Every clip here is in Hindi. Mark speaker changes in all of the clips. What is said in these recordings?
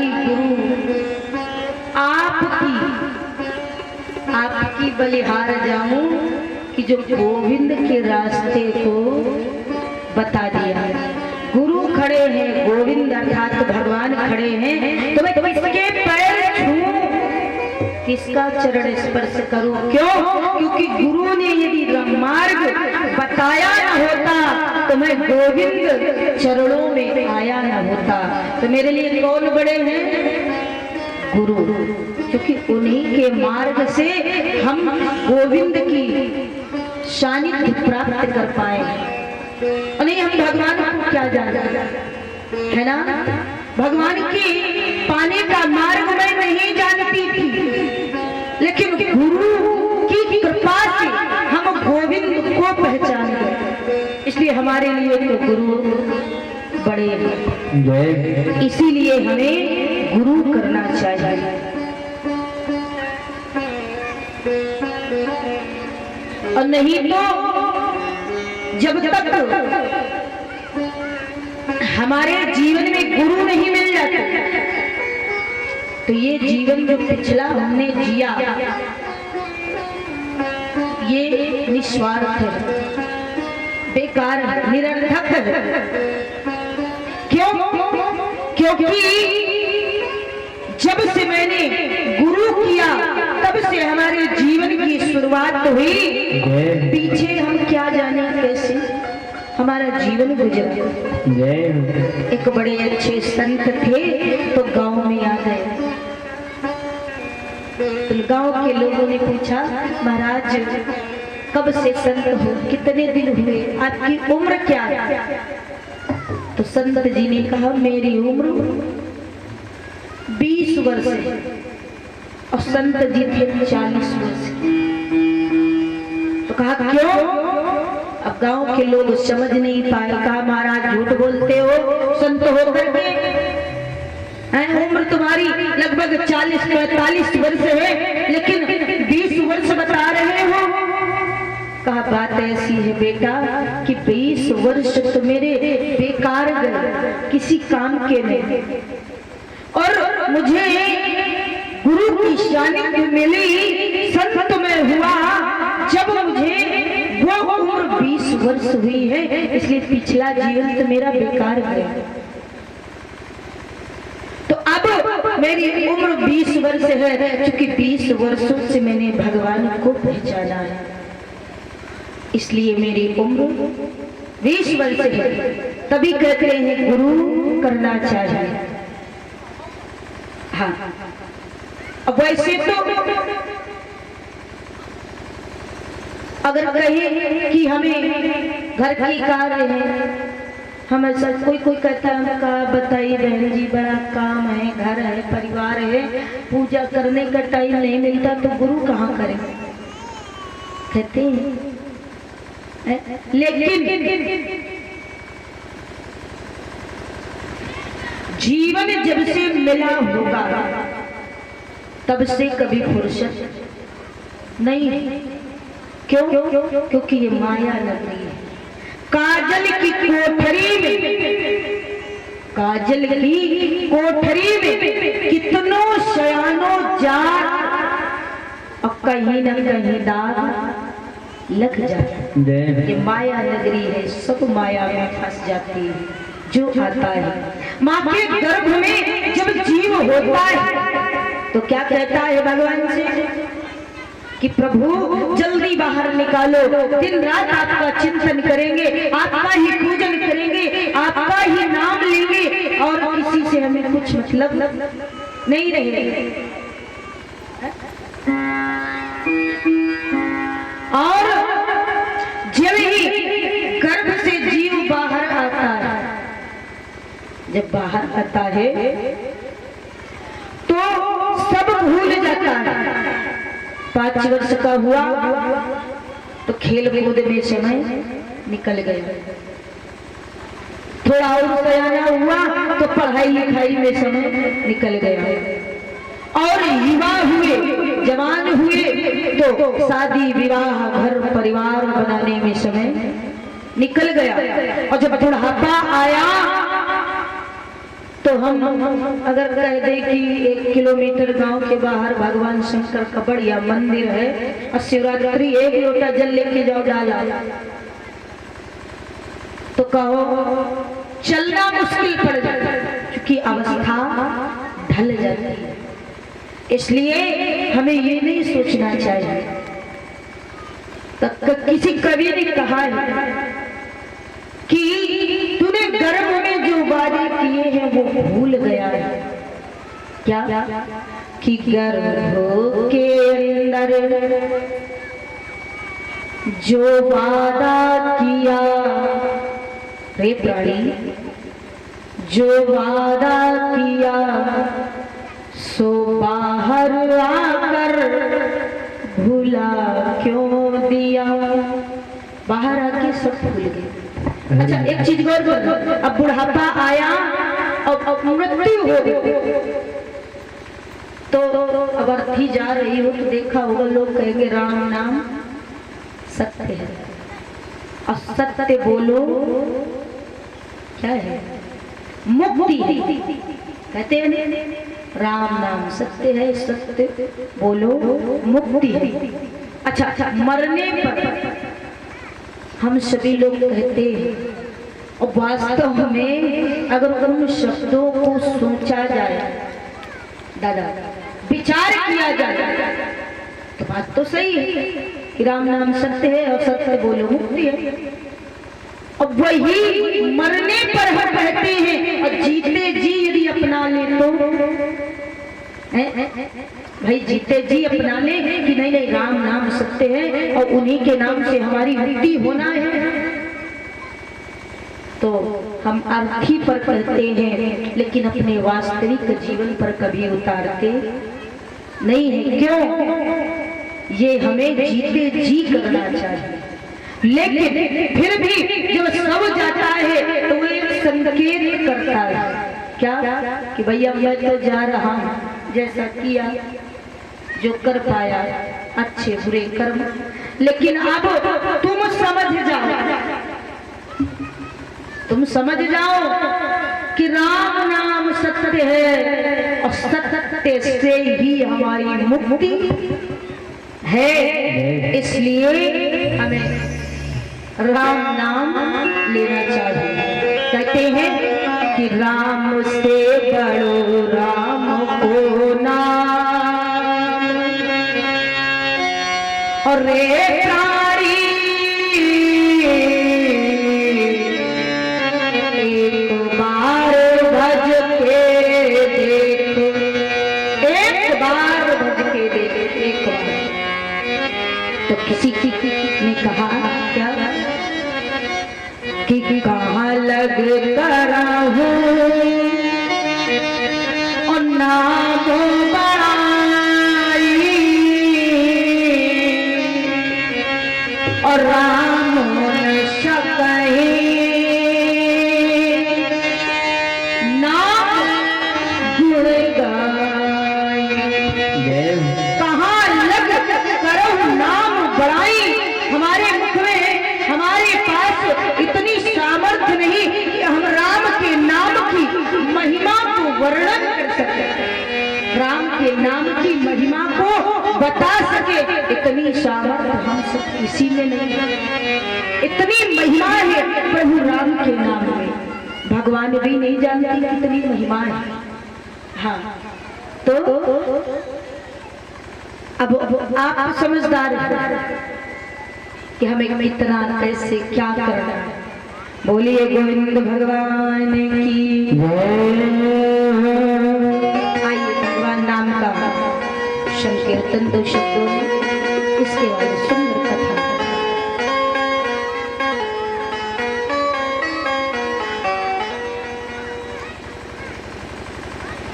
Speaker 1: बलिहारी गुरु आपकी बलिहार जाऊं कि जो गोविंद के रास्ते को बता दिया। गुरु खड़े हैं, गोविंद अर्थात भगवान खड़े हैं, तो मैं किसके पैर छूं, किसका चरण स्पर्श करूं? क्यों? क्योंकि गुरु ने यदि मार्ग बताया न होता तो मैं गोविंद चरणों में आया न होता। तो मेरे लिए कौन बड़े हैं? गुरु, क्योंकि उन्हीं के मार्ग से हम गोविंद की सानिध्य प्राप्त कर पाए। और नहीं हम भगवान को क्या जानते है ना? भगवान की पाने का मार्ग मैं नहीं जानती थी, लेकिन गुरु की कृपा से हम गोविंद को पहचान गए। इसलिए हमारे लिए तो गुरु बड़े हैं, इसीलिए हमें गुरु करना चाहिए। और नहीं तो जब तक हमारे जीवन में गुरु नहीं मिल जाते तो ये जीवन जो पिछला हमने जिया ये निस्वार्थ है, बेकार है, निरर्थक है। क्यों? क्योंकि जब से मैंने गुरु किया तब से हमारे जीवन की शुरुआत हुई। पीछे हम क्या जाने कैसे हमारा जीवन गुजरा। एक बड़े अच्छे संत थे तो गांव में आ गए। तो गांव के लोगों ने पूछा, महाराज कब से संत हो, कितने दिन हुए, आपकी उम्र क्या है? तो संत जी ने कहा, मेरी उम्र 20 वर्ष है। और संत जी थे 40 वर्ष। तो कहा क्यों? अब गांव के लोग समझ नहीं पाए। कहा महाराज झूठ बोलते हो, संत होकर के उम्र तुम्हारी लगभग 40-45 वर्ष है, लेकिन 20 वर्ष बता रहे हो। कहा बात ऐसी है बेटा कि 20 वर्ष तो मेरे बेकार गए, किसी काम के नहीं। और मुझे गुरु की सानिध्य मिली, संत में हुआ जब मुझे वो उम्र 20 वर्ष हुई है, इसलिए पिछला जीवन तो मेरा बेकार गया। तो अब मेरी उम्र 20 वर्ष है, क्योंकि 20 वर्षों से मैंने भगवान को पहचाना है, इसलिए मेरी उम्र 20 वर्ष है। तभी कहते हैं गुरु करना चाहिए। हाँ, अब वैसे तो अगर कहें कि हमें घर की कार्य है, हमें सब कोई कहता है का बताइए बहन जी बड़ा काम है, घर है, परिवार है, पूजा करने का टाइम नहीं मिलता तो गुरु कहाँ करें, कहते हैं। लेकिन जीवन जब से मिला होगा तब से कभी फुर्सत नहीं है। क्यों? क्योंकि ये माया नगरी है। काजल की कोठरी में कितनों शयानो जात और कहीं न कहीं दाग लग जाता। ये माया नगरी है, सब माया में फंस जाती है। जो आता है माँ के गर्भ में जब जीव होता है तो क्या कहता है भगवान से कि प्रभु जल्दी बाहर निकालो, दिन रात आपका चिंतन करेंगे, आपका ही पूजन करेंगे, आपका ही नाम लेंगे और किसी से हमें कुछ मतलब नहीं रहेगा। और जब ही गर्भ से जीव बाहर आता है, जब बाहर आता है तो सब भूल जाता है। 5 वर्ष का हुआ तो खेल कूद में समय निकल गया, थोड़ा और सयाना हुआ तो पढ़ाई लिखाई में समय निकल गया, और युवा हुए, जवान हुए तो शादी विवाह घर परिवार बनाने में समय निकल गया। और जब बुढ़ापा आया तो हम अगर कह दें कि 1 किलोमीटर गांव के बाहर भगवान शंकर का बढ़िया मंदिर है और शिवरात्रि 1 लोटा जल लेके जाओ डाला, तो कहो चलना मुश्किल पड़ जाता है, क्योंकि अवस्था ढल जाती है। इसलिए हमें ये नहीं सोचना चाहिए। किसी कवि ने कहा है कि तूने गर्भ में जो वादे किए हैं वो भूल गया है। क्या? कि गर्भ के अंदर जो वादा किया रे प्राणी, जो वादा किया सो बाहर आकर भूला क्यों दिया। बाहर आके सब भूल गए। अच्छा एक चीज गौर करो, अब बुढ़ापा आया अब मृत्यु हो गई, तो अब अर्थी जा रही हो तो देखा होगा लोग कहेंगे राम नाम सत्य है, और सत्य बोलो क्या है? मुक्ति है। कहते हैं राम नाम सत्य है, सत्य बोलो मुक्ति है। अच्छा मरने पर हम सभी लोग कहते हैं, और वास्तव में अगर उन शब्दों को सोचा जाए, दादा विचार किया जाए, तो बात तो सही है कि राम नाम सत्य है और सत्य बोलो मुक्ति है। और वही मरने पर हम कहते हैं, और जीते जी यदि अपना ले तो भाई जीते जी अपना ले कि नहीं नहीं राम नाम सत्य है और उन्हीं के नाम से हमारी मुक्ति होना है, तो हम अर्थी पर कहते हैं लेकिन अपने वास्तविक जीवन पर कभी उतारते नहीं है। क्यों? ये हमें जीते जी करना चाहिए। लेकिन फिर भी जब सब जाता है तो वो एक संकेत करता है, क्या? कि भैया मैं तो जा रहा हूँ, जैसा किया जो कर पाया अच्छे बुरे कर्म, लेकिन अब तुम समझ जाओ, तुम समझ जाओ कि राम नाम सत्य है और सत्य से ही हमारी मुक्ति है। इसलिए हमें राम नाम लेना चाहिए। कहते हैं कि राम से बड़ो राम को नाम, और रे प्राणी एक बार भज के देखो, एक बार भज के देखो, एक बार। तो किसी ने कहा क्या कि कहाँ लग करा हूँ और नाम बड़ाई, और राम न सकही नाम गुण गाई। कहाँ लग करो नाम बड़ाई। हमारे मुख में हमारे पास इतनी सामर्थ्य नहीं कि हम राम के नाम की महिमा को वर्णन कर सके, राम के नाम की महिमा को बता सके। इतनी सामर्थ्य हम सब किसी में नहीं है। इतनी महिमा है प्रभु राम के नाम में, भगवान भी नहीं जानती कितनी महिमा है। हाँ तो अब आप समझदार हैं कि हमें कितना कैसे क्या करना है। बोलिए गोविंद भगवान की जय। आइए भगवान नाम का संकीर्तन 2 शब्दों में, इसके बाद सुंदर कथा।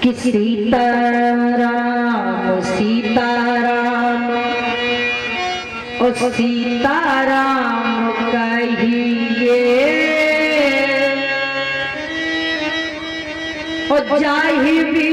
Speaker 1: कि सीताराम सीताराम ओ सीताराम कहिए, ओ जाहि भी